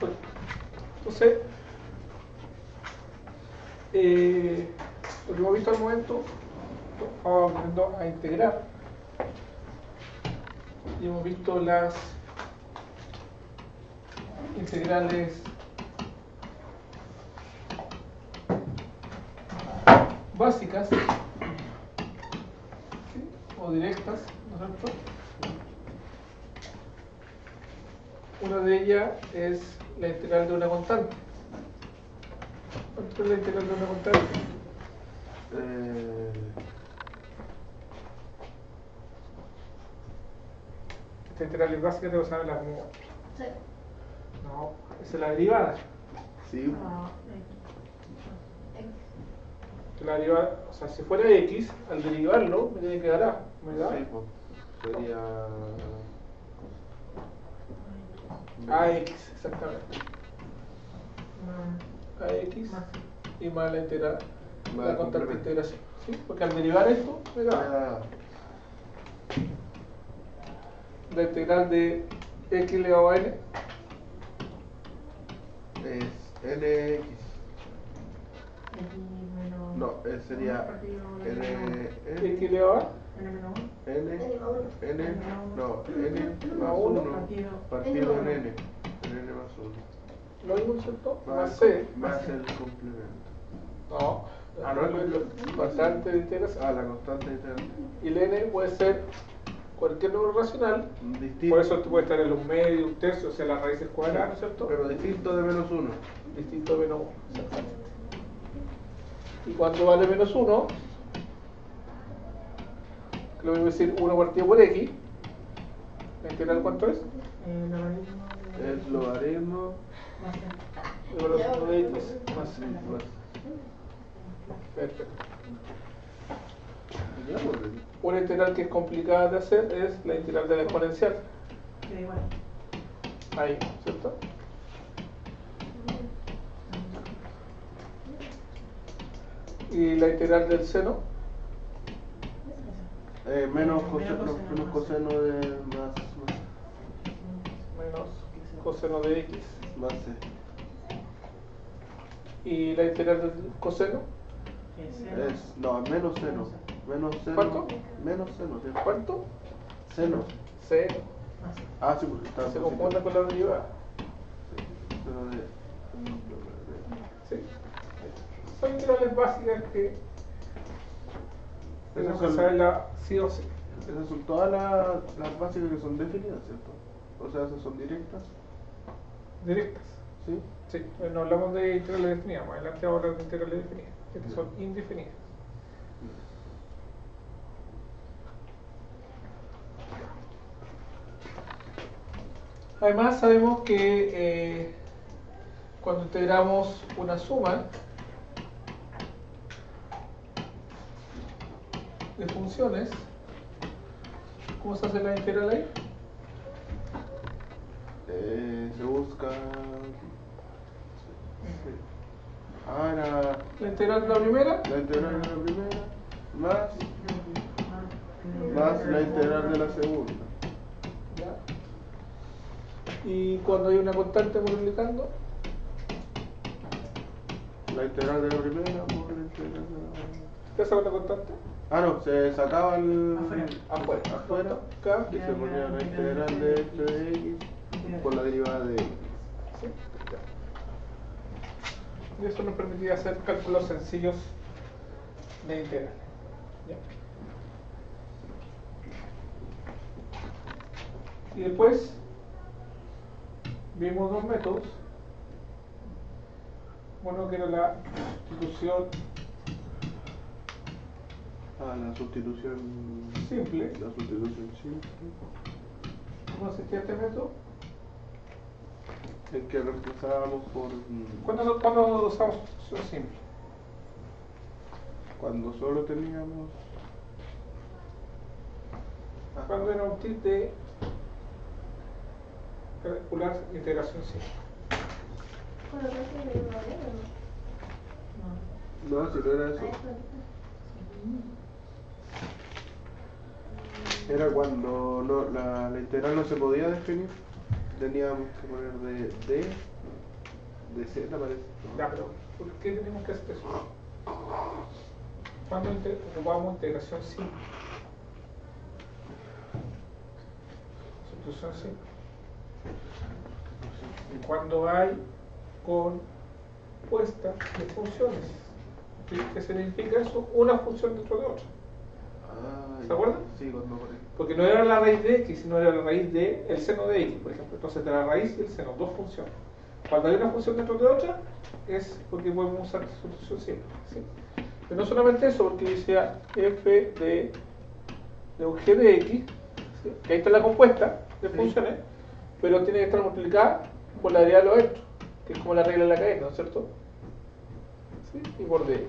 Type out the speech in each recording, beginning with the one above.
Bueno, entonces, lo que hemos visto al momento, vamos aprendiendo a integrar. Y hemos visto las integrales básicas, ¿sí? O directas, ¿no es cierto? Una de ellas es la integral de una constante. ¿Cuánto es la integral de una constante? Esta integral es básica, tengo que saberla como... Sí. No, esa es la derivada. Sí. La derivada, o sea, si fuera x, al derivarlo, me tiene que dar a. ¿Me da? Sí, pues, sería ax, exactamente. Ax y más la integral, Más la el constante de complemento. integración. ¿Sí? Porque al derivar esto, me da la integral de x elevado a n. es nx. No, sería n X elevado a n N no n más más 1 1 partido en n más 1 lo mismo, ¿cierto? Más c. más el complemento. No, Ah, no, la constante de integración. Ah, la constante de integración. Y el n puede ser cualquier número racional. Distinto, Por eso tú puedes estar en los medios, un tercio, o sea, las raíces cuadradas, ¿no es cierto? pero distinto de menos 1. Distinto de menos 1, exactamente. Y cuando vale menos 1, que lo voy a decir 1 partido por x, ¿la integral cuánto es? Es logaritmo De menos 1 de x más más. perfecto. Ya, pues, Una integral que es complicada de hacer es la integral de la exponencial. Ahí, ¿cierto? Y la integral del seno, menos coseno de menos coseno de x. más c. Y la integral del coseno, No, menos seno. Menos seno. ¿Cuánto? Menos seno, ¿sí? ¿cuánto? Seno. Seno. Ah, sí, porque está Se positivo. confunde con la derivada. Seno de. Sí. Son integrales básicas que tenemos que saberla sí o sí. Esas son todas las básicas que son definidas, ¿cierto? O sea, esas son directas. Directas. ¿Sí? Sí, no hablamos de integrales definidas, más adelante vamos a hablar de integrales definidas. Estas son indefinidas. Además sabemos que cuando integramos una suma de funciones, ¿cómo se hace la integral ahí? Se busca. Era La integral de la primera la integral de la primera más la integral de la segunda. ¿ya? Y cuando hay una constante multiplicando, La integral de la primera por la integral de la. ¿qué hace con la constante? Ah, no, se sacaba el. Afuera. Acá. Acá. Y se ponía la integral de f de x por la derivada de x. ¿Sí? Y eso nos permitía hacer cálculos sencillos de integrales. ¿Ya? Y después vimos dos métodos. Uno que era la sustitución La sustitución simple. La sustitución simple. ¿Cómo existía este método? En que reemplazábamos por. ¿Cuándo usamos sustitución simple? Cuando solo teníamos. Cuando era un tip de calcular integración simple. No, si no era eso. Era cuando la integral no se podía definir. Teníamos que poner de Z parece. Ya, pero ¿por qué tenemos que hacer eso? Cuando ocupamos integración simple. Sustitución simple. Y cuando hay compuesta de funciones, ¿sí? ¿Qué significa eso? Una función dentro de otra. Ah, ¿Se acuerdan? Sí, cuando por ahí. Porque no era la raíz de x, sino era la raíz de el seno de x, por ejemplo. Entonces, de la raíz y el seno, dos funciones. Cuando hay una función dentro de otra, es porque podemos usar sustitución simple. ¿Sí? Pero no solamente eso, porque decía f de un g de x, ¿sí? Que ahí está la compuesta de funciones, pero tiene que estar multiplicada por la derivada de los hechos, que es como la regla de la cadena, ¿no es cierto? ¿Sí? Y por dx.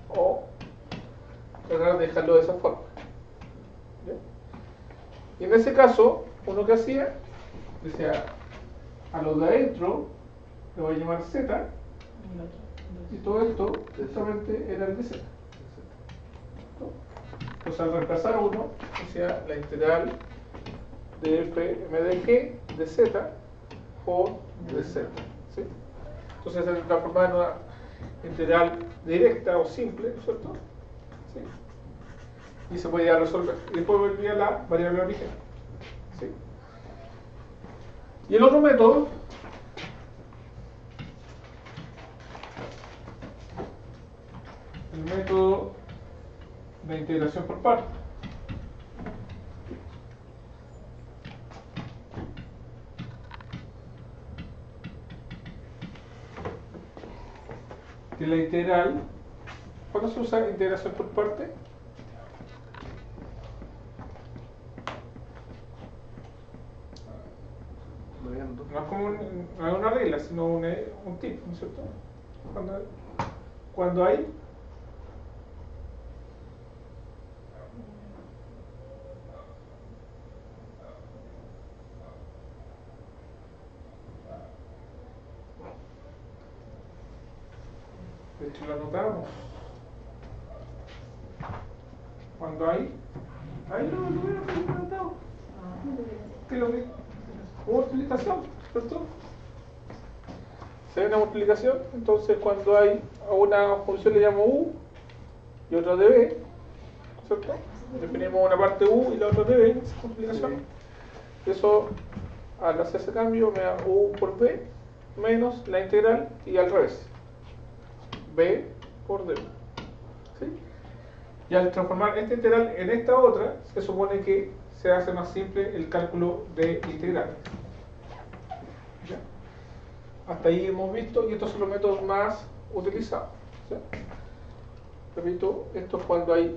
O tratar de dejarlo de esa forma. ¿Ya? Y en ese caso, uno que hacía, decía, a los de adentro le voy a llamar z, y todo esto justamente era el de z. ¿No? Entonces al reemplazar uno, decía la integral de f m de g de z por de z. ¿Sí? Entonces se transformaba en una integral directa o simple, ¿no es cierto? ¿Sí? Y se podía resolver. Y después volvía la variable de origen. ¿Sí? Y el otro método, el método de integración por partes. Que la integral, ¿cuándo se usa integración por parte? No es como no es una regla, sino un tip, ¿no es cierto? Cuando hay de hecho lo anotamos. Cuando hay ahí lo hubiera anotado. ¿Qué es lo que? Multiplicación, ¿cierto? Si hay una multiplicación, entonces cuando hay a una función le llamo u y otra de b, ¿cierto? Definimos una parte u y la otra de b, esa multiplicación. Eso, al hacer ese cambio, me da u por b menos la integral y al revés, b por d. ¿Sí? Y al transformar esta integral en esta otra, se supone que se hace más simple el cálculo de integrales. ¿Ya? Hasta ahí hemos visto, y estos son los métodos más utilizados. ¿Sí? Repito, esto es cuando hay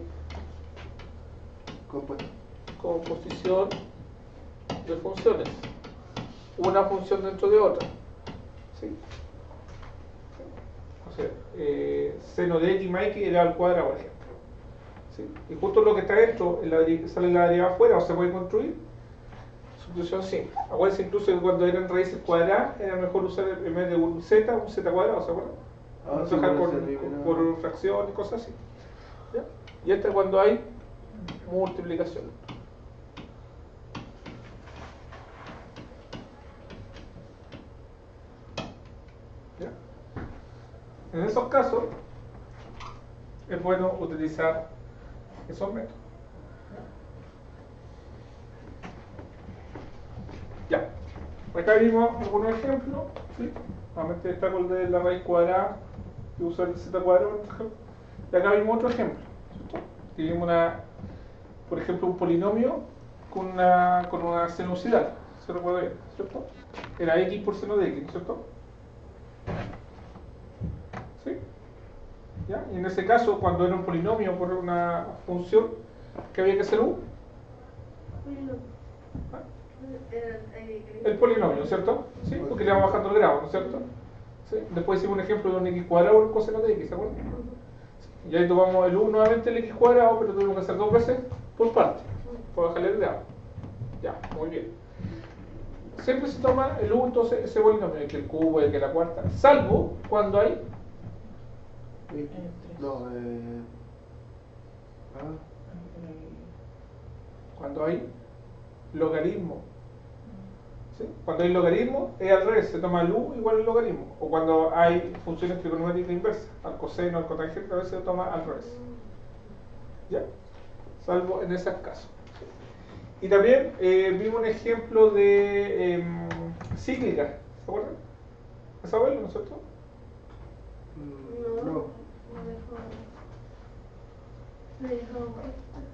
composición de funciones, una función dentro de otra. ¿Sí? O sea, seno de x más x elevado al cuadrado, por ejemplo. ¿Sí? Y justo lo que está dentro sale la derivada afuera o se puede construir. Sustitución simple. Acuérdense incluso que cuando eran raíces cuadradas era mejor usar en vez de un z cuadrado, ¿se acuerdan? Trabajar por fracción y cosas así. ¿Ya? Y esta es cuando hay multiplicación. ¿Ya? En esos casos es bueno utilizar esos métodos. Ya, acá vimos algunos ejemplos, ¿sí? Nuevamente destaco el de la raíz cuadrada y uso el z cuadrado, por ejemplo. Y acá vimos otro ejemplo, ¿cierto? Que vimos por ejemplo, un polinomio con una senoidal, se recuerda bien, ¿cierto? Era x por seno de x, ¿cierto? ¿Sí? ¿Ya? Y en ese caso, cuando era un polinomio por una función, ¿qué había que hacer u? ¿Ah? El polinomio, ¿cierto? ¿Sí? Porque le vamos bajando el grado, ¿no es cierto? ¿Sí? Después hicimos un ejemplo de un x cuadrado por coseno de x, ¿se acuerdan? Y ahí tomamos el u nuevamente el x cuadrado, pero tuvimos que hacer dos veces por parte, para bajarle el grado. Ya, muy bien. Siempre se toma el u, entonces ese polinomio, que el cubo, el que la cuarta, salvo cuando hay cuando hay logaritmo, ¿sí? Cuando hay logaritmo es al revés, se toma el u igual al logaritmo. O cuando hay funciones trigonométricas inversas, al coseno, al cotangente, a veces se toma al revés. ¿Ya? Salvo en esos casos. Y también vimos un ejemplo de cíclica, ¿se acuerdan? ¿Es abuelo, no es cierto? No. Me dejó,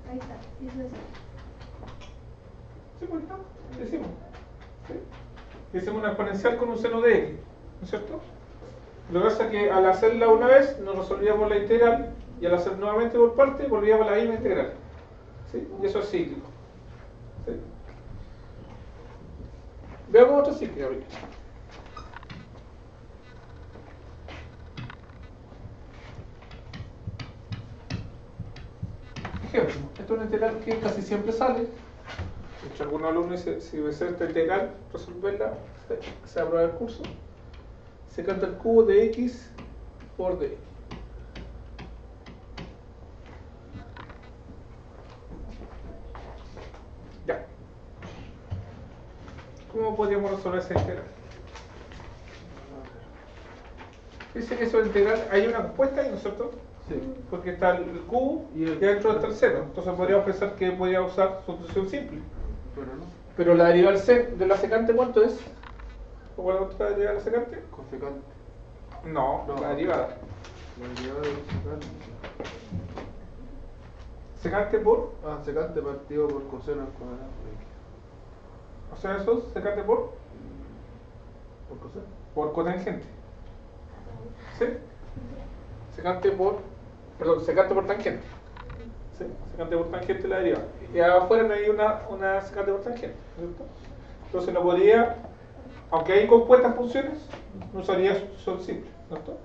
ahí está, hizo eso. Sí, pues está, decimos. ¿Sí? Hicimos una exponencial con un seno de x, ¿no es cierto? Lo que pasa es que al hacerla una vez nos resolvíamos la integral y al hacer nuevamente por parte volvíamos a la misma integral. ¿Sí? Y eso es cíclico. ¿Sí? Veamos otra cíclica. Ejemplo, esta es una integral que casi siempre sale. De hecho, algunos alumnos dicen, si voy a hacer esta integral, resolverla, se aprueba el curso. Se canta el cubo de x por dx. Ya. ¿Cómo podríamos resolver esa integral? Dice que esa integral hay una respuesta ahí, ¿no es cierto? Sí. Porque está el cubo y dentro está el seno. Entonces podríamos pensar que podría usar sustitución simple. Pero no. Pero la derivada de la secante, ¿cuánto es? ¿Cuánto es la derivada de la secante? Cosecante. No, No. la derivada. La derivada de secante. Secante por, Ah, secante partido por coseno al cuadrado de x. o sea, eso es secante por ¿Por coseno? cotangente. ¿Sí? Secante por tangente. ¿Sí? Secante por tangente la derivada. Y afuera no hay una secante por tangente, ¿cierto? Entonces no podría, aunque hay compuestas funciones, no usaría sustitución simple, ¿cierto?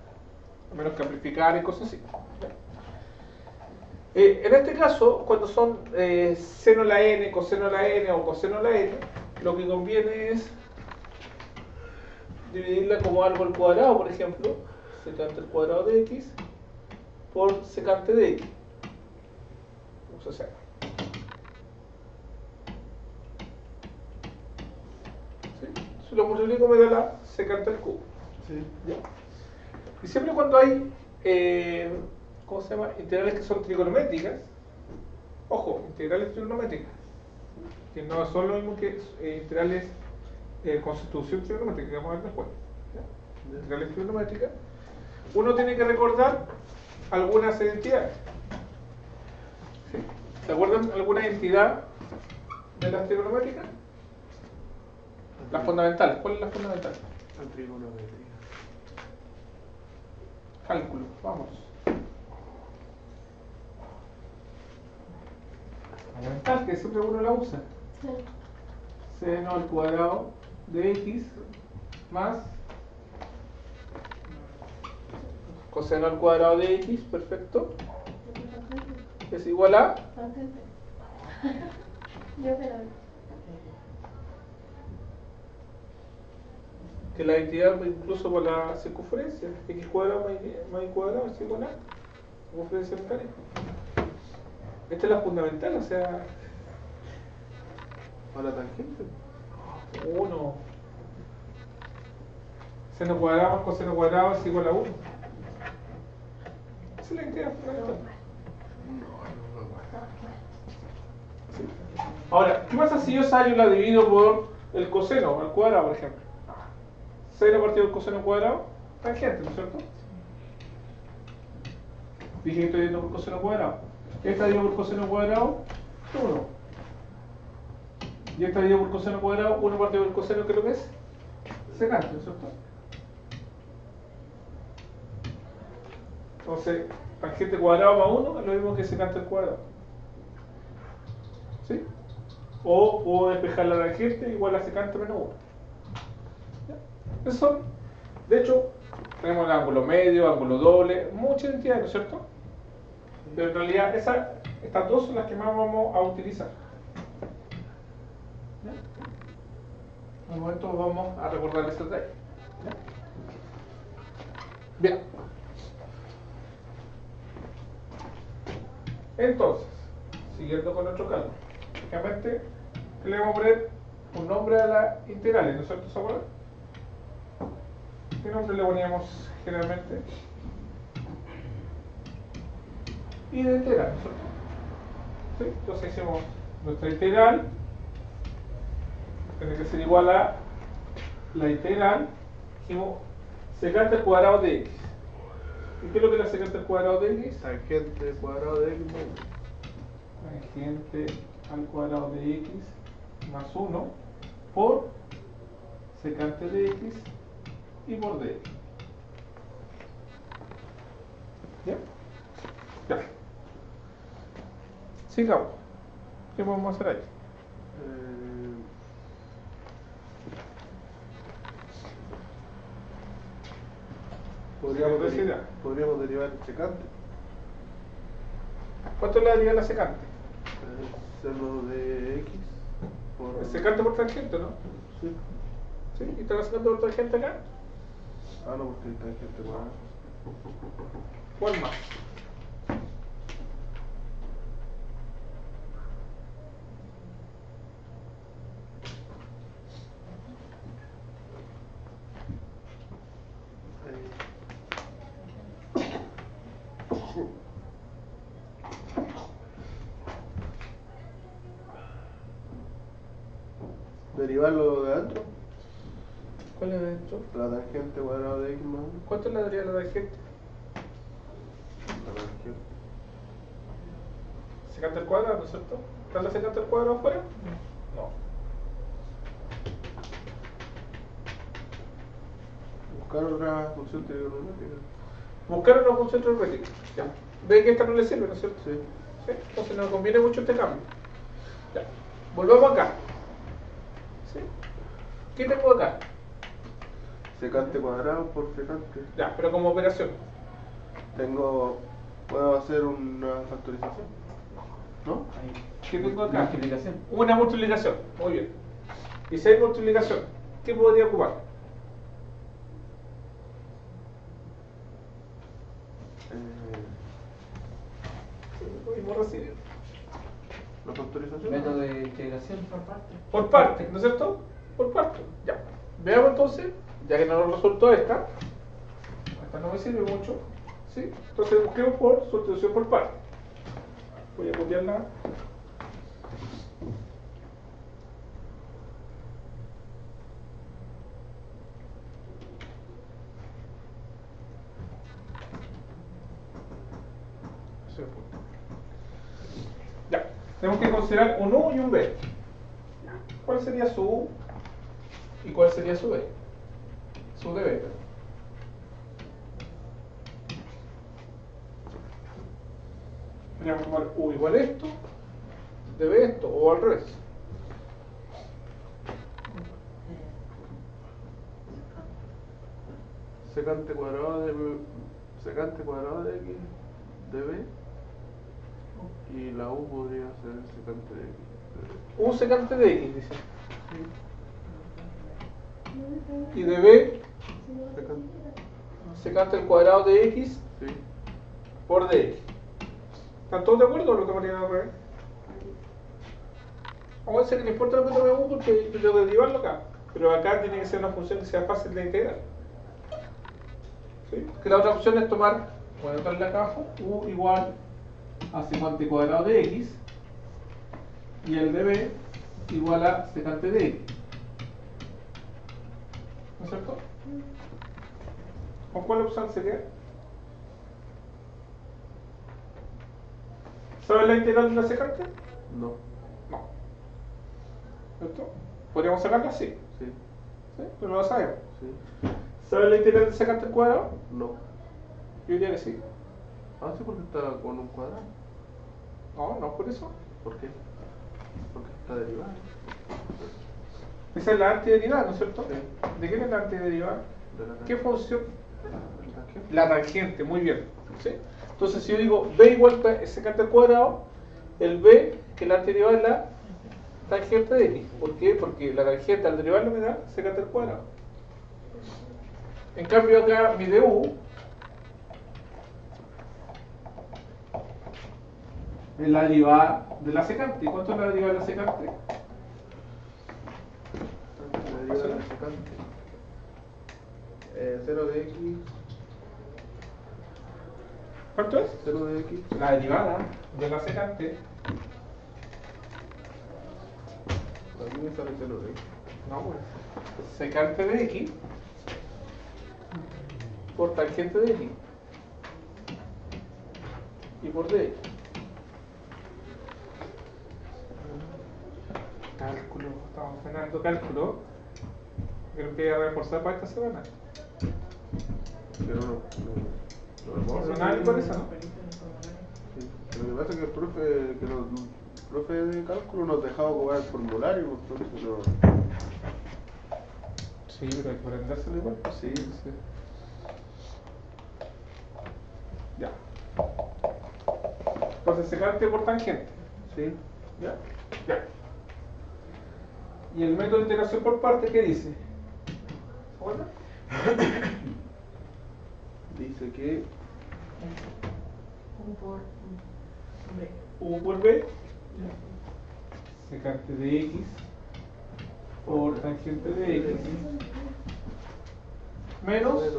A menos que amplificar y cosas así. En este caso, cuando son seno a la n, coseno a la n o coseno a la n, lo que conviene es dividirla como algo al cuadrado, por ejemplo, secante al cuadrado de x por secante de x. Vamos a hacer. ¿Sí? Si lo multiplico me da la secante al cubo. Sí. ¿Ya? Y siempre cuando hay, ¿cómo se llama? Integrales que son trigonométricas, ojo, integrales trigonométricas, que no son lo mismo que integrales con sustitución trigonométrica, que vamos a ver después. ¿Ya? Integrales trigonométricas, uno tiene que recordar algunas identidades. ¿Sí? ¿Se acuerdan alguna identidad de las trigonométricas? Las fundamentales. ¿Cuál es la fundamental? La trigonometría. Cálculo, vamos. Fundamental, que siempre uno la usa. Sí. Seno al cuadrado de x más coseno al cuadrado de x, perfecto, es igual a Tangente. Yo pero que la identidad incluso por la circunferencia, x cuadrado más y cuadrado es igual a circunferencia mecánica. Esta es la fundamental, o sea, ¿A la tangente? 1 seno cuadrado más coseno cuadrado es igual a 1. Esa es la identidad fundamental. Sí. Ahora, ¿qué pasa si yo esa la divido por el coseno al cuadrado, por ejemplo? Seno partido del coseno cuadrado, tangente, ¿no es cierto? Dije que estoy dividiendo por coseno cuadrado. Esta dividido por coseno cuadrado, 1. Y esta dividido por coseno cuadrado, 1 partido del coseno, ¿qué es lo que es? Secante, ¿no es cierto? Entonces, tangente cuadrado más 1 es lo mismo que secante al cuadrado. ¿Sí? O puedo despejar la tangente igual a secante menos 1. ¿Ya? Esos son, de hecho, tenemos el ángulo medio, ángulo doble, muchas identidades, ¿no es cierto? Pero en realidad estas dos son las que más vamos a utilizar. ¿Ya? En un momento vamos a recordar ese detalle. ¿Ya? Bien. Entonces, siguiendo con nuestro cálculo, básicamente, ¿qué le vamos a poner un nombre a las integrales, ¿no es cierto? ¿Se acuerdan? ¿Qué nombre le poníamos generalmente? Y de integral, ¿no es cierto? ¿Sí? Entonces hicimos nuestra integral, tiene que ser igual a la integral, dijimos secante al cuadrado de x. ¿Y qué es lo que es la secante al cuadrado de x? Tangente cuadrado de x menos. Tangente al cuadrado de x más 1 por secante de x y por dx. ¿Ya? Ya. Sigamos. ¿Qué podemos hacer ahí? Podríamos, decir ya. podríamos derivar el secante. ¿Cuánto le daría la secante? El seno de x por... El secante por tangente, ¿no? Sí. ¿Sí? ¿Y está la secante por tangente acá? Ah, no, porque el tangente cuadrado. ¿Cuál más? Derivarlo de adentro. ¿Cuál es esto? La tangente cuadrada de x más 1. ¿Cuánto le daría la tangente? La tangente. Secante al cuadrado, ¿no es cierto? ¿Está la secante al cuadrado afuera? No. Buscar otra función trigonométrica. Buscar una función trigonométrica. Ya. Ve que esta no le sirve, ¿no es cierto? Sí. ¿Sí? Entonces no conviene mucho este cambio. Ya. Volvamos acá. ¿Sí? ¿Qué tengo acá? Secante cuadrado por secante. Ya, pero como operación. Puedo hacer una factorización. ¿No? ¿Qué tengo acá? Multiplicación. Una multiplicación. Muy bien. Y si hay multiplicación, ¿qué podría ocupar? Mismo recibe. La factorización. Método de integración por parte. Por parte, ¿no es cierto? Por parte. Ya. Veamos entonces, ya que no nos resultó esta no me sirve mucho. ¿Sí? Entonces busquemos por sustitución por parte. Voy a copiarla. Ya. Tenemos que considerar un U y un B. ¿Cuál sería su U y cuál sería su B? Su DB. Podríamos tomar U igual a esto, DB esto, o al revés. Secante cuadrado de x de b. Y la u podría ser secante de x. U secante de X, dice. Y de B, Secante. secante al cuadrado de X Sí. por DX. ¿Están todos de acuerdo o lo tomarían al revés? Vamos a decir que no importa lo que tome U porque yo tengo que derivarlo acá. Pero acá tiene que ser una función que sea fácil de integrar. ¿Sí? Que la otra opción es tomar, voy a anotarle acá abajo, U igual a secante cuadrado de X y el de B igual a secante de X. ¿No es cierto? ¿Con cuál opción se queda? ¿Sabes la integral de una secante? No. No. ¿Cierto? Podríamos sacarla así, Sí. ¿sí? Pero no la sabemos. Sí. ¿Sabes la integral de secante al cuadrado? No. Yo diría que sí. Ah, sí, porque está con un cuadrado. No, no por eso. ¿Por qué? Porque está derivada. Esa es la antiderivada, ¿no es cierto? Sí. ¿De qué es la antiderivada? De la ¿Qué función? tangente. La tangente, muy bien. ¿Sí? Entonces, si yo digo b igual a secante al cuadrado, el b, que la antiderivada es la tangente de x. ¿Por qué? Porque la tangente al derivarlo me da secante al cuadrado. En cambio, acá mi du es la derivada de la secante. ¿Y cuánto es la derivada de la secante? secante. 0 de x. ¿Cuánto es? 0 de x. La derivada de la secante. A mí me sale 0 de x. No, pues. Secante de x por tangente de x y por dx. Cálculo, estamos frenando cálculo. Creo que voy a reforzar para esta semana. Pero no puedo hacer. Personal y por eso, ¿no? Sí. Lo que pasa es que el profe de cálculo nos dejaba jugar el formulario, entonces no. Sí, pero hay que aprendérselo igual. Sí. Ya. Entonces secante por tangente. Sí. ¿Ya? Ya. ¿Y el método de integración por parte qué dice? ¿Se acuerdan? Dice que U por B. U por B, secante de x por tangente de x menos el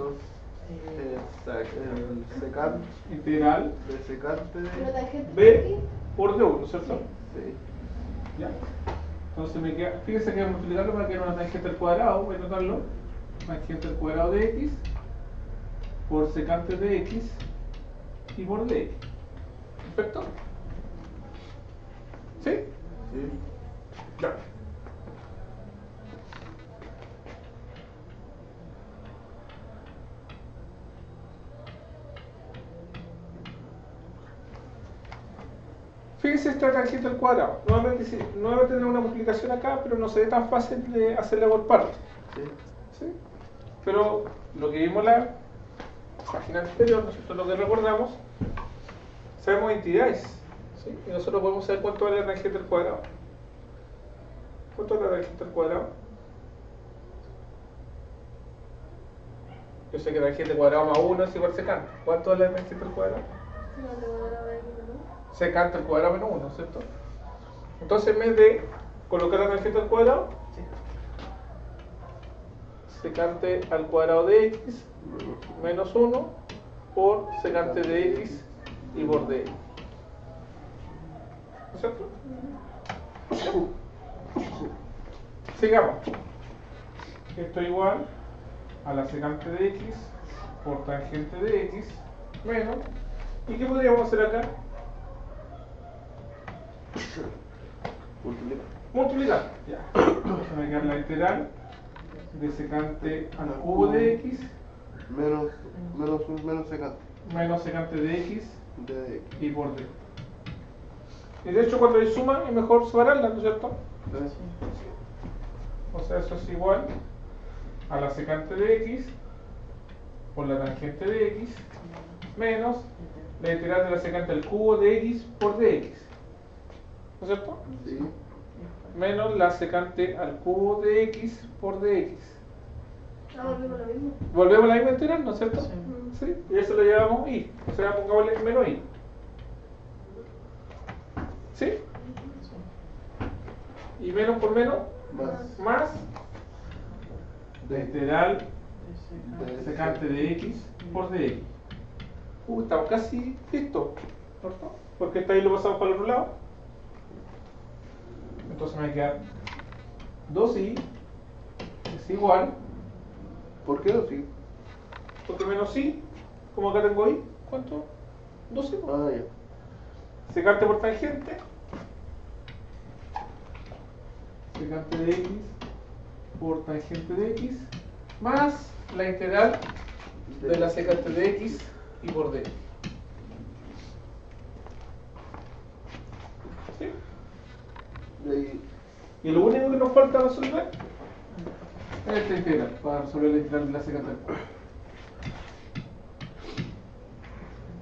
secante integral de secante Pero de. tangente de B x, por D1, ¿no es cierto? Sí. ¿Ya? Entonces me queda, fíjense que vamos a multiplicarlo para que era una tangente al cuadrado, voy a anotarlo, tangente al cuadrado de x por secante de x y por dx. ¿Perfecto? ¿Sí? Sí. Ya. Fíjense esta tangente al cuadrado. Nuevamente tenemos una multiplicación acá, pero no se ve tan fácil de hacerla por partes. Sí. ¿Sí? Pero lo que vimos la página anterior, nosotros lo que recordamos, sabemos entidades. ¿Sí? Y nosotros podemos saber cuánto vale la tangente al cuadrado. ¿Cuánto vale la tangente al cuadrado? Yo sé que la tangente al cuadrado más 1 es igual secante. ¿Cuánto vale la tangente al cuadrado? no te voy a ver aquí, ¿no? Secante al cuadrado menos 1, ¿cierto? Entonces en vez de colocar la tangente al cuadrado, secante al cuadrado de x menos 1 por secante de x y por dx. ¿No es cierto? Sigamos. Esto es igual a la secante de x por tangente de x menos. ¿Y qué podríamos hacer acá? Multiplicar. Ya. Entonces me queda la integral de secante al cubo de x menos secante menos secante de x de x. y por d. Y de hecho cuando hay suma es mejor separarla, ¿no es cierto? O sea, eso es igual a la secante de x por la tangente de x menos la integral de la secante al cubo de x por dx. ¿No es cierto? Sí. Menos la secante al cubo de x por dx. Ah, volvemos a lo mismo. Volvemos a la misma integral, ¿no es cierto? Sí. Sí. Y eso lo llamamos y. O sea, pongámosle menos y. ¿Sí? Y menos por menos, más la integral De secante de x por dx. Estamos casi listos, ¿cierto? Porque esta ahí lo pasamos para el otro lado. Entonces me va a quedar 2i es igual, ¿Por qué no sí? porque menos i, como acá tengo i, ¿cuánto? 2i. Ah, ya. Secante por tangente, secante de x por tangente de x, más la integral de la secante de x y por d. ¿Sí? De ahí. Y lo único que nos falta resolver es esta integral, para resolver la integral de la secante del cubo.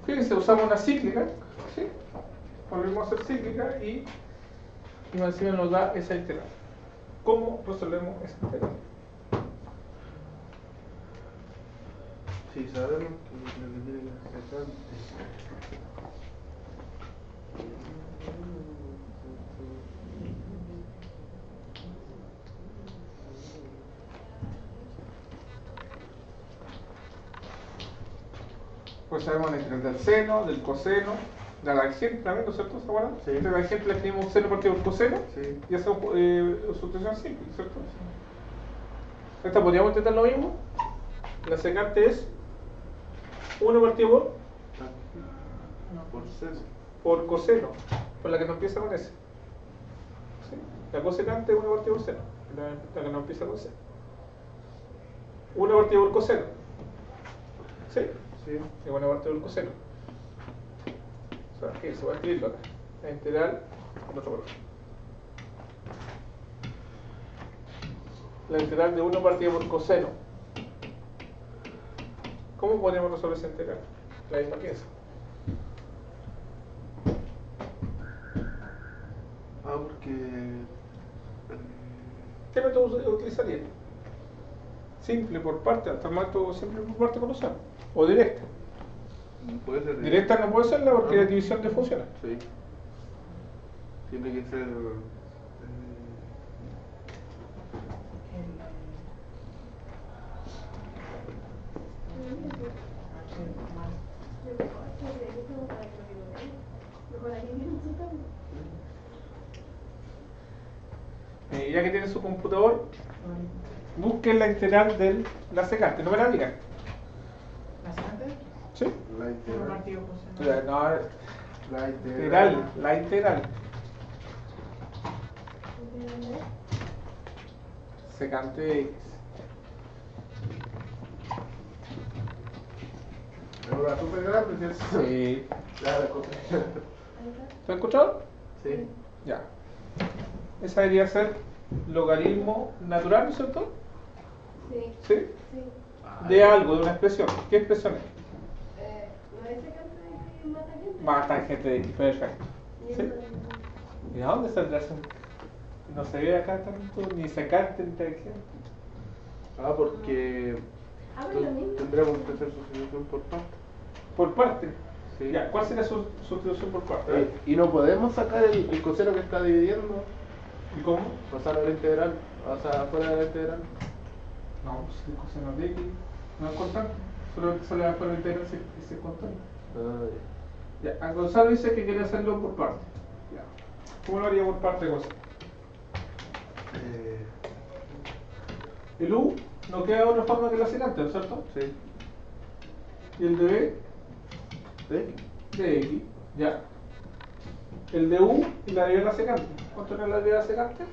Fíjense, usamos una cíclica, ¿sí? Volvemos a hacer cíclica y más encima nos da esa integral. ¿Cómo resolvemos esa integral? Sí, sabemos que lo que tiene que ser secante. Pues sabemos la integral del seno, del coseno, de la tangente también, ¿no es cierto? ¿Se acuerdan? Sí. De la tangente le escribimos seno partido por coseno Sí. y hacemos sustitución simple, ¿cierto? Esta podríamos intentar lo mismo. La secante es 1 partido Por seno. por coseno, por la que no empieza con S. ¿Sí? La cosecante es 1 partido por seno, la que no empieza con S. 1 partido por coseno. ¿Sí? Sí. Es 1 partido por coseno. O sea, aquí se va a escribirlo acá. La integral, con otro color. La integral de 1 partido por coseno. ¿Cómo podríamos resolver esa integral? La misma que esa. Porque ¿Qué método utilizaría? Simple por parte, hasta el método simple por parte conocemos. O directa. puede ser Directa no puede serla porque es división de funciones. Sí. Tiene que ser. Ya que tiene su computador, busquen la integral de la secante, no me la digan. ¿La secante? ¿Sí? La Uno integral. partido por seno. No, La integral, la integral. Secante de X. Es una super grande, ¿cierto? Sí. Ya la copié. ¿Te has escuchado? Sí. Ya. Esa debería ser logaritmo natural, ¿no es cierto? Sí. ¿Sí? Sí. De algo, de una expresión. ¿Qué expresión es? ¿No es secante de más tangente? Más tangente de X, perfecto. Y ¿Sí? eso- ¿Y de dónde saldrá eso? No se ve acá tanto, ni secante ni tangente. Porque Ah, bueno, lo mismo. tendremos que hacer sustitución por parte. Por parte. Sí. Ya, ¿cuál sería su sustitución por parte? Y no podemos sacar el coseno que está dividiendo, ¿Y cómo? pasar a la integral, o sea, fuera de la integral. No, pues el coseno de X no es constante. Solamente sale a fuera integral si es constante. Ya, a Gonzalo dice que quiere hacerlo por parte. Ya. ¿Cómo lo haría por parte, Gonzalo? El U no queda de otra forma que la secante, ¿no es cierto? Sí. Y el de B, ¿Sí? de X, ya. El de U y la de la secante. ¿Cuánto era la de la secante?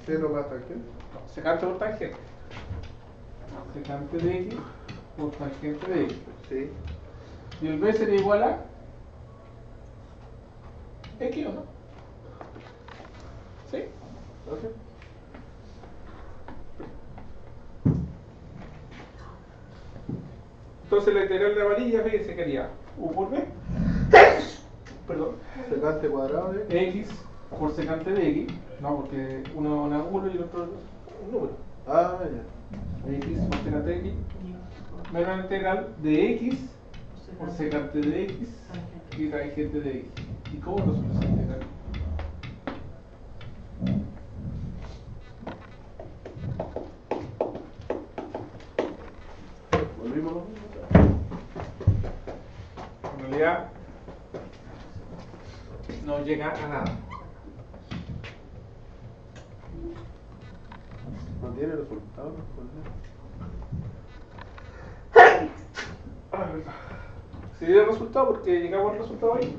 Seno más tangente. No, secante por tangente. Secante de X por tangente de X. Sí. Y el B sería igual a X, ¿o no? ¿Sí? Ok. Entonces la integral de amarilla, fíjense que haría U por B. Perdón. Secante cuadrado de X por secante de X. No, porque uno es un ángulo y el otro es un número. Ah, ya. X por secante de X. Menos la integral de X por secante de X y tangente de X. ¿Y cómo resulta esa integral? Volvimos lo mismo. En realidad no llega a nada. No tiene resultado. Si diera el resultado, porque llegamos al resultado ahí.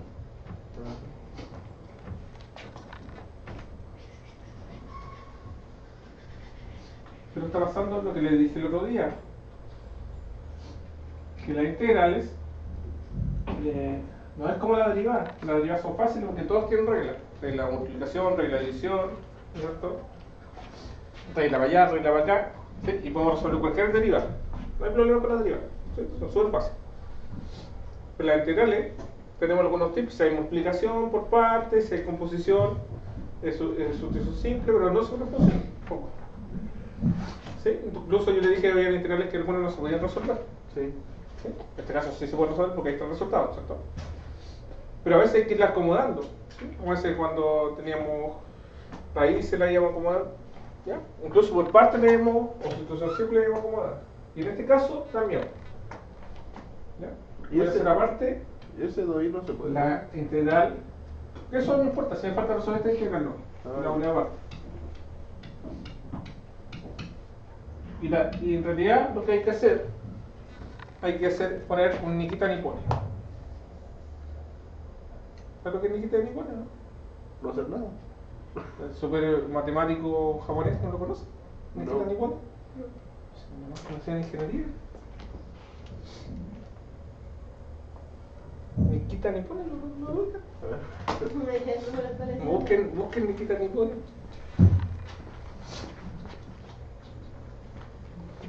Pero está pasando lo que le dije el otro día, que las integrales no es como la derivada. Las derivadas son fáciles porque todas tienen reglas. Regla de multiplicación, regla de división, ¿cierto? Regla para allá, regla para acá, ¿sí? Y podemos resolver cualquier derivada. No hay problema con las derivadas, ¿sí? Son súper fáciles. Pero las integrales tenemos algunos tips: si hay multiplicación por partes, si hay composición, es sustitución simple, pero no sobreposición. Poco. ¿Sí? Incluso yo le dije que había integrales que algunos no se podían resolver. Sí. ¿Sí? En este caso sí se puede resolver porque ahí está el resultado, ¿cierto? Pero a veces hay que irla acomodando. ¿Sí? A veces cuando teníamos raíces la íbamos acomodando. ¿Ya? Incluso por parte le íbamos, o sustitución simple la íbamos acomodando. Y en este caso también. ¿Ya? ¿Y Voy a ese- hacer aparte Ese de ahí no se puede. la integral. Eso no importa, si me falta resolver esta integral no. La unidad aparte. Y en realidad lo que hay que hacer poner un Nikita Nipone. ¿Sabes lo que es Nikita Nipone, no? No hacer nada. El super matemático japonés, ¿no lo conoce? Nikita No. Nipone. No sé, en ingeniería. Nikita Nipone, ¿no lo ubican? Me dije, no me lo parece. Busquen Nikita Nipone.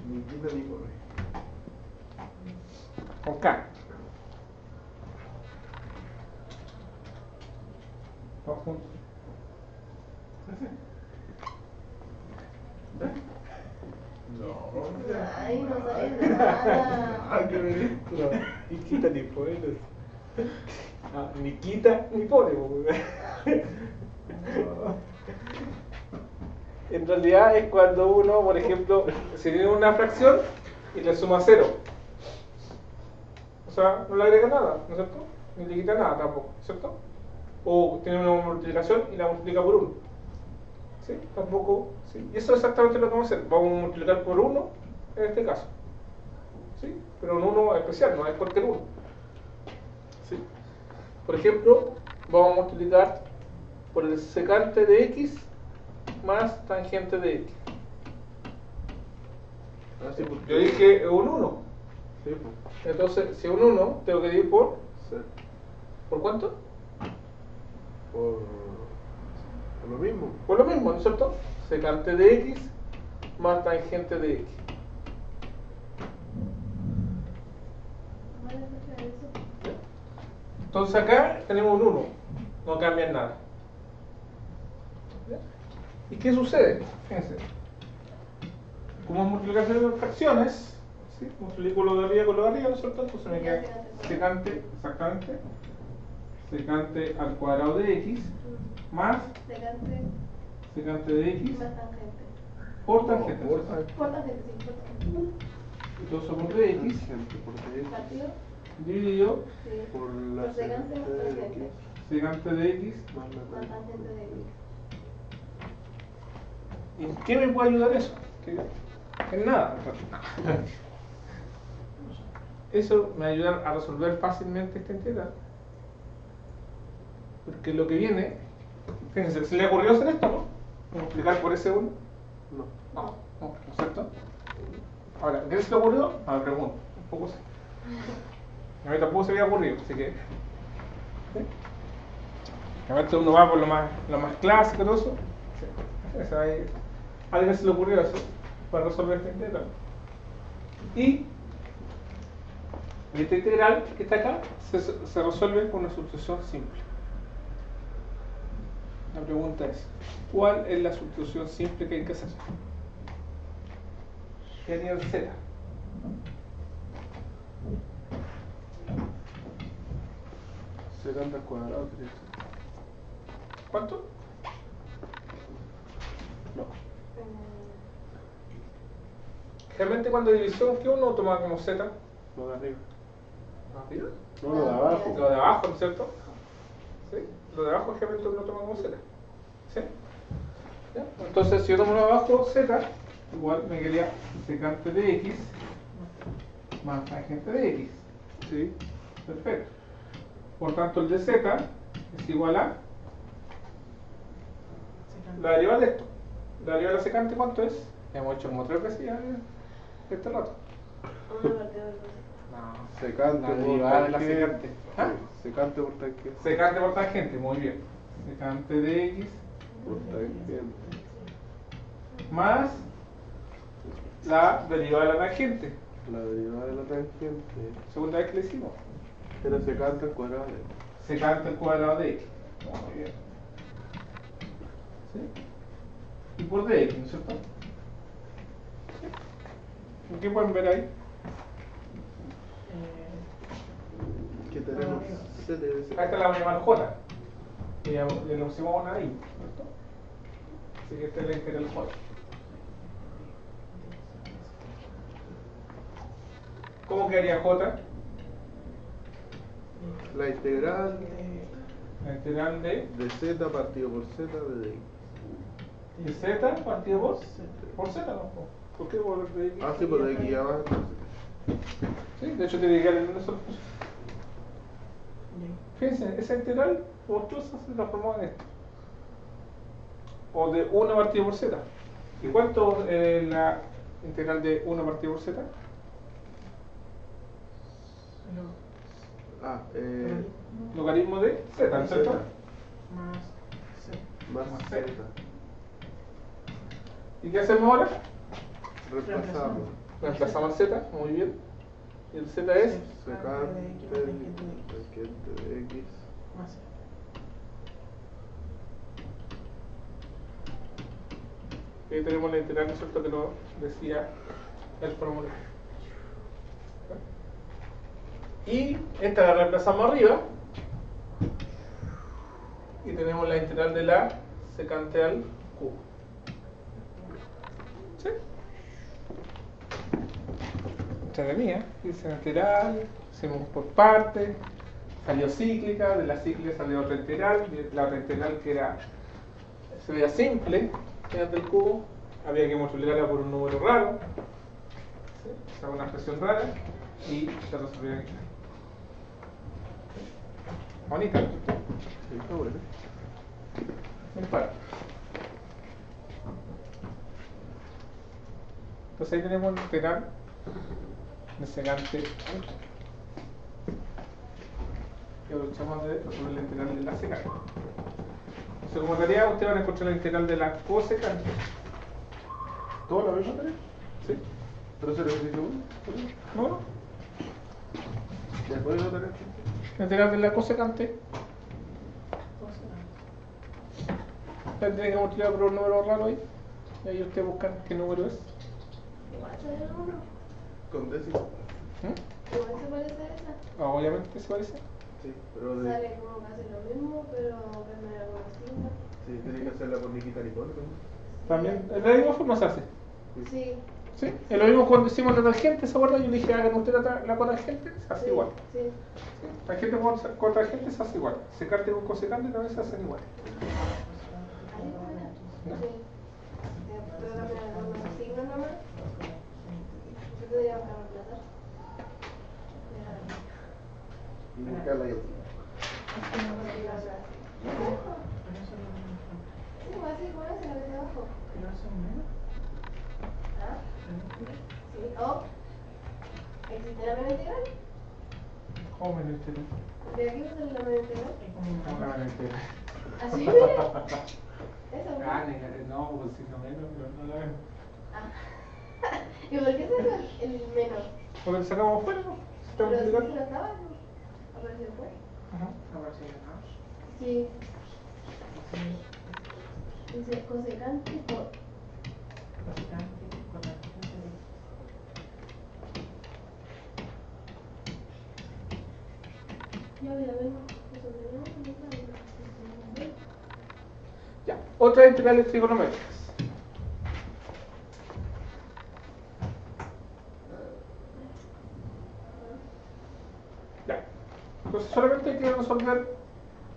Ni quita ni pone. Con K. Todos juntos. Ay, no sabía nada. Nikita Nipone. Nikita Nipone. En realidad es cuando uno, por ejemplo, se tiene una fracción y le suma 0. O sea, no le agrega nada, ¿no es cierto? Ni le quita nada tampoco, ¿cierto? O tiene una multiplicación y la multiplica por 1. ¿Sí? Tampoco, ¿sí? Y eso es exactamente lo que vamos a hacer. Vamos a multiplicar por 1 en este caso. ¿Sí? Pero un 1 especial, no es cualquier 1. ¿Sí? Por ejemplo, vamos a multiplicar por el secante de x más tangente de x. Así porque. Yo dije un 1. Sí, pues. Entonces, si un 1, tengo que dividir por Ser. ¿por cuánto? Por lo mismo. Por lo mismo, ¿no es cierto? Secante de x más tangente de x. Vale, escuchar eso. Entonces acá tenemos un 1, no cambia en nada. ¿Ya? ¿Y qué sucede? Fíjense. Como multiplicación de fracciones, ¿sí? Multiplico lo de arriba con lo de arriba, ¿no es cierto? Entonces me queda secante, exactamente, secante al cuadrado de x más secante de x Más tangente. por tangente. Por ¿cierto? Por tangente, sí, por tangente. Entonces por dx Tangente por dx Partido, dividido sí. por la Por secante más secante de tangente. x secante de x. más la Más tangente de x. ¿Y en qué me puede ayudar eso? En nada. Eso me ayuda a resolver fácilmente esta integral. Porque lo que viene, fíjense, ¿se le ocurrió hacer esto, no? Multiplicar por ese 1. No. No, ¿no es cierto? Ahora, ¿qué se le ocurrió? A ver, pregunto. Un poco sí. A mí tampoco se me había ocurrido, así que. ¿sí? A ver, uno va por lo más clásico, todo eso. Sí. Eso ahí, a alguien se le ocurrió eso para resolver esta integral. Y esta integral que está acá se resuelve con una sustitución simple. La pregunta es, ¿cuál es la sustitución simple que hay que hacer? ¿Qué haría el z? Secante al cuadrado sería eso. ¿Cuánto? No. Realmente cuando hay división, ¿qué uno toma como z? Lo de arriba. ¿Arriba? No, lo de abajo. Lo de abajo, ¿no es cierto? ¿Sí? Lo de abajo realmente uno toma como z. ¿Sí? ¿Ya? Entonces, si yo tomo lo de abajo z, igual me quedaría secante de x más tangente de x. Sí. Perfecto. Por tanto, el de z es igual a la derivada de esto. La derivada de la secante, ¿cuánto es? Hemos hecho como 3 veces ya este rato. Una partida del No. Secante La por derivada de la tangente. secante. ¿Ah? Sí, secante por tangente. Secante por tangente, muy bien. Secante de x Por tangente. más la derivada de la tangente. La derivada de la tangente Segunda vez que le hicimos. era secante al cuadrado de x. Secante al cuadrado de x. Muy bien. ¿Sí? Y por dx, ¿no es cierto? ¿Sí? ¿Qué pueden ver ahí? Que tenemos c de Esta es la vamos a llamar j. Le pusimos una ahí, ¿cierto? Así que esta es la integral j. ¿Cómo quedaría j? La integral La integral de z partido por z de x. z partido por z, ¿no? ¿Por qué por x? Ah, sí, por x abajo. Sí, de hecho tiene que quedar en una sola función. Fíjense, esa integral monstruosa se transformó en esto. O de 1 partido por z. ¿Y cuánto es la integral de 1 partido por z? Logaritmo de z, ¿no es cierto? Más Más z. ¿Y qué hacemos ahora? Reemplazamos. Reemplazamos el z, muy bien. Y el z es Secante de x. Ahí tenemos la integral, ¿no es cierto?, que nos decía el formulario. Y esta la reemplazamos arriba. Y tenemos la integral de la secante al cubo. ¿Sí? Entretenida. Hice la integral, hicimos por partes, salió cíclica, de la cíclica salió otra integral, de la otra integral que era, se veía simple, era del cubo, había que multiplicarla por un número raro, ¿sí? O sea, una expresión rara, y se resolvió aquí. Bonita. Sí, está bueno. En parte. Entonces ahí tenemos la integral de secante. Que aprovechamos de resolver la integral de la secante. Entonces, como tarea, ustedes van a encontrar la integral de la cosecante. ¿Toda la misma tarea? ¿Sí? ¿Pero se lo ejercicio 1? ¿No? ¿Después de la tarea? La integral de la cosecante. La tienen que multiplicar por un número raro ahí. Y ahí ustedes buscan qué número es. Igual sale el uno. Con décimo. Igual se parece a esa. Obviamente se parece. Sí, pero de. Sale como casi lo mismo, pero cambia algunos signos. Sí, tiene que hacerla por Nikita Nicole, ¿no? También, de la misma forma se hace. Sí. ¿Sí? Es lo mismo cuando hicimos la tangente, ¿se acuerdan? Yo le dije, hagan usted la cotangente, se hace Sí, igual. Sí. ¿Sí? Tangente con cotangente se hace igual. Secante con cosecante también se hacen igual. Ahí buena. Sí. Pero cambiar algunos signos nomás. Yo te diría para reemplazar. Y buscarla ahí. Sí, va a ser igual a la de abajo. ¿Ah? Sí. Oh. ¿Existe la media integral? ¿Cómo me lo enteré? ¿De aquí va a ser la media integral? ¿Cómo me lo enteré? Así, mira. Eso. Ah, no, pues si no menos, no la veo. Ah. ¿Y por qué se el menos? Porque lo sacamos fuera, ¿no? Pero ¿Está sí multiplicado? se lo estaba, ¿no? Apareció después. Ajá. Sí. Dice cosecante por. Ya voy a ver. Ya, otras integrales trigonométricas. Ya. Entonces solamente hay que resolver,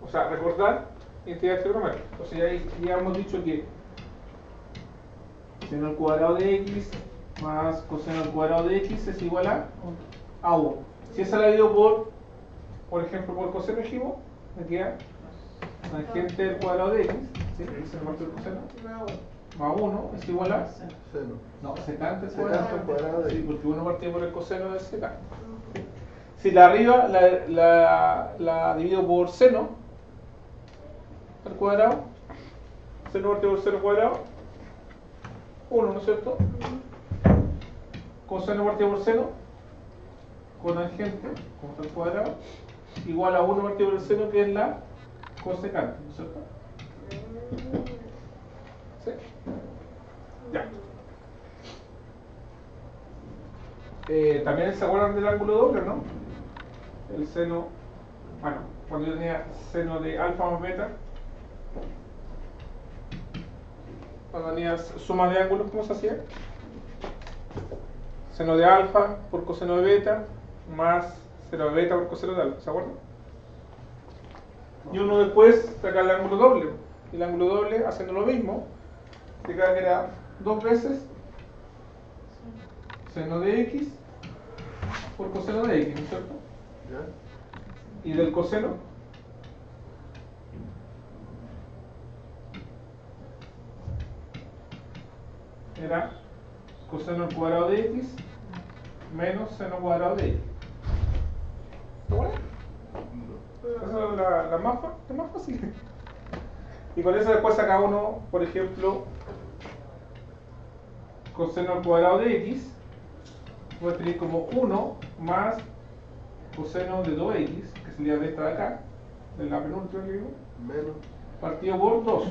o sea, recordar integrales trigonométricas. Entonces ya hemos dicho que seno al cuadrado de x más coseno al cuadrado de x es igual a 1. Si esa la divido por ejemplo, por coseno dijimos, me queda tangente del cuadrado de x, ¿sí? Se parte el coseno, más 1 es igual a Seno. no, secante Secante al cuadrado de sí, x. porque uno partió por el coseno del secante. Si la arriba la divido por seno al cuadrado, seno partido por seno al cuadrado, 1, ¿no es cierto? Coseno partido por seno, cotangente, cos al cuadrado, igual a 1 partido por el seno, que es la cosecante, ¿no es cierto? ¿Sí? Ya. También se acuerdan del ángulo doble, ¿no? El seno, bueno, cuando yo tenía seno de alfa más beta, cuando tenía suma de ángulos, ¿cómo se hacía? Seno de alfa por coseno de beta más seno de beta por coseno de alfa, ¿se acuerdan? Y uno después saca el ángulo doble. Y el ángulo doble, haciendo lo mismo, te queda que era 2 veces seno de x por coseno de x, ¿no es cierto? ¿Ya? Y del coseno, era coseno al cuadrado de x menos seno cuadrado de x. ¿Está bueno? Esa es la más fácil. Y con eso después saca uno, por ejemplo, coseno al cuadrado de x, voy a tener como 1 más coseno de 2x, que sería de esta de acá, de la penúltima que digo, Menos. partido por 2.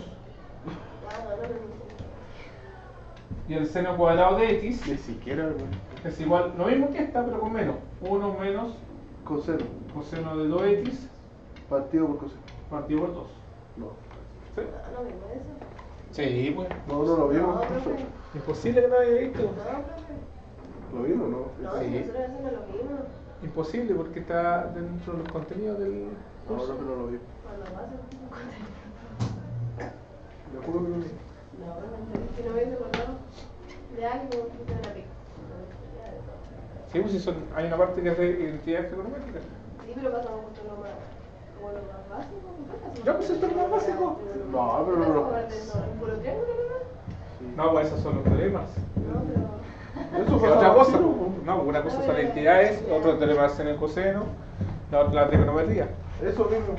Y el seno cuadrado de x Ni siquiera, hermano. es igual, lo mismo que esta, pero con menos. 1 menos Coseno. coseno de 2x Partido por coseno. partido por 2. No. ¿Sí? No vimos eso. Sí, pues. No, no lo vimos. No, profe. Imposible que no haya visto. No, profe. ¿Lo vimos o no? No, Sí. si nosotros eso no lo vimos. Imposible porque está dentro de los contenidos del No, curso. no lo vimos. Cuando vas a un contenido. Me juro que no lo vimos. No, profe, si no hubiese acordado de algo, que te la pico. Sí, pues si hay una parte que es de identidad trigonométrica. Sí, pero pasamos justo lo más, como lo más básico. Ya, pues esto es lo más básico. No, pero no. ¿Un puro triángulo nomás? No, pues esos son los teoremas. No, pero... Eso Es fue otra cosa. rápido. No, una cosa son las identidades, otro teorema es en el coseno, la otra la trigonometría. Eso mismo.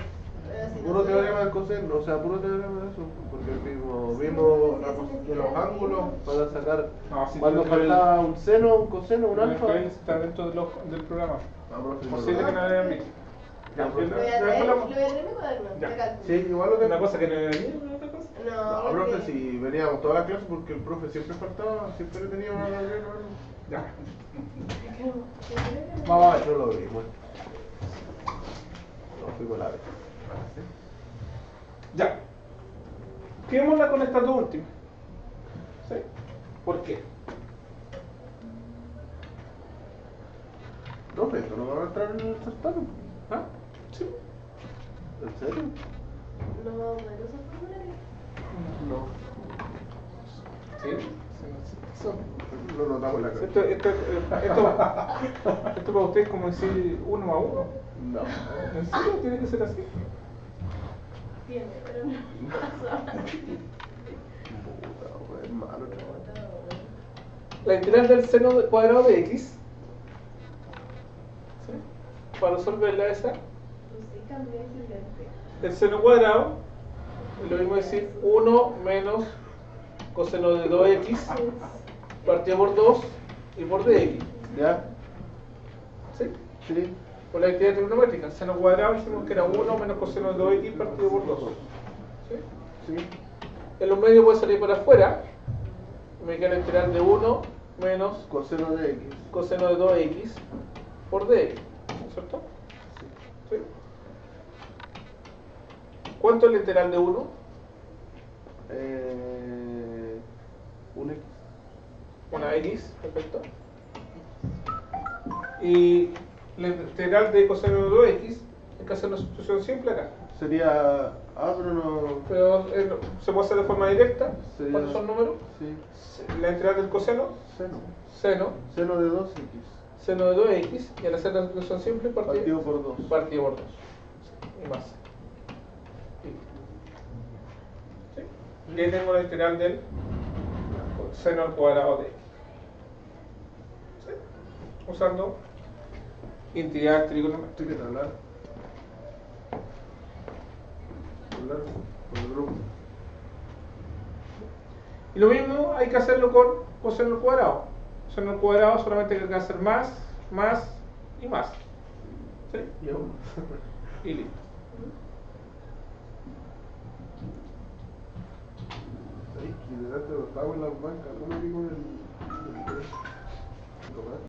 pero si Puro no teorema del coseno, o sea, puro teorema de eso. Porque vimos de los ángulos para sacar No, sí, cuando pero el- faltaba un seno, un coseno, un El alfa. nivel está dentro del programa. Ah, profe, no Posible lo- que no lo hayan visto. Ya, No, pues, Lo voy a después traer, la- lo voy a traer en mi cuaderno, Ya. de cálculo. Sí, igual lo que. Una cosa que no había visto, otra cosa. No, No, profe, porque- si veníamos toda la clase porque el profe siempre faltaba, siempre le tenía una regla, Ya. No, Vamos a ver. no lo vimos. No fuimos a la vez. Ya. Quedémosla con estas dos últimas. ¿Sí? ¿Por qué? Profe, esto no va a entrar en el certamen. ¿Ah? Sí. ¿En serio? No vamos a ver esos formularios. No. Sí. Lo notamos en la cara. Esto para ustedes es como decir 1 a 1. No. ¿En serio? Tiene que ser así. Tiene, pero no pasa. Puta, es malo, chaval. La integral del seno cuadrado de x. ¿Sí? Para resolverla esa, Pues sí, cambié de siguiente. el seno cuadrado es lo mismo decir 1 menos coseno de 2x partido por 2 y por dx. ¿Ya? ¿Sí? Sí. Por la identidad trigonométrica, el seno cuadrado dijimos que era 1 menos coseno de 2x partido por 2. ¿Sí? Sí. En los medios puede salir para afuera. Me queda la integral de 1 menos Coseno de X. coseno de 2x por dx. ¿No es cierto? ¿Sí? ¿Cuánto es la integral de 1? Un X. Una x, perfecto. Y la integral de coseno de 2x, hay que hacer una sustitución simple acá. Sería. Ah, pero no. Pero se puede hacer de forma directa. Sería- ¿Cuántos son números? Sí. La integral del coseno, Seno. seno, Seno de 2X. seno de 2x, y al hacer la sustitución simple, Partido por 2. partido por 2. Y más. ¿Sí? Y ahí tengo la integral del seno al cuadrado de x. ¿Sí? Usando entidad trigonométrica. ¿Qué tal? Hablar con el grupo. Y lo mismo hay que hacerlo con coseno al cuadrado. Coseno al cuadrado solamente hay que hacer más y más. ¿Sí? Y listo. Si delante no estaba en las bancas, ¿cómo digo el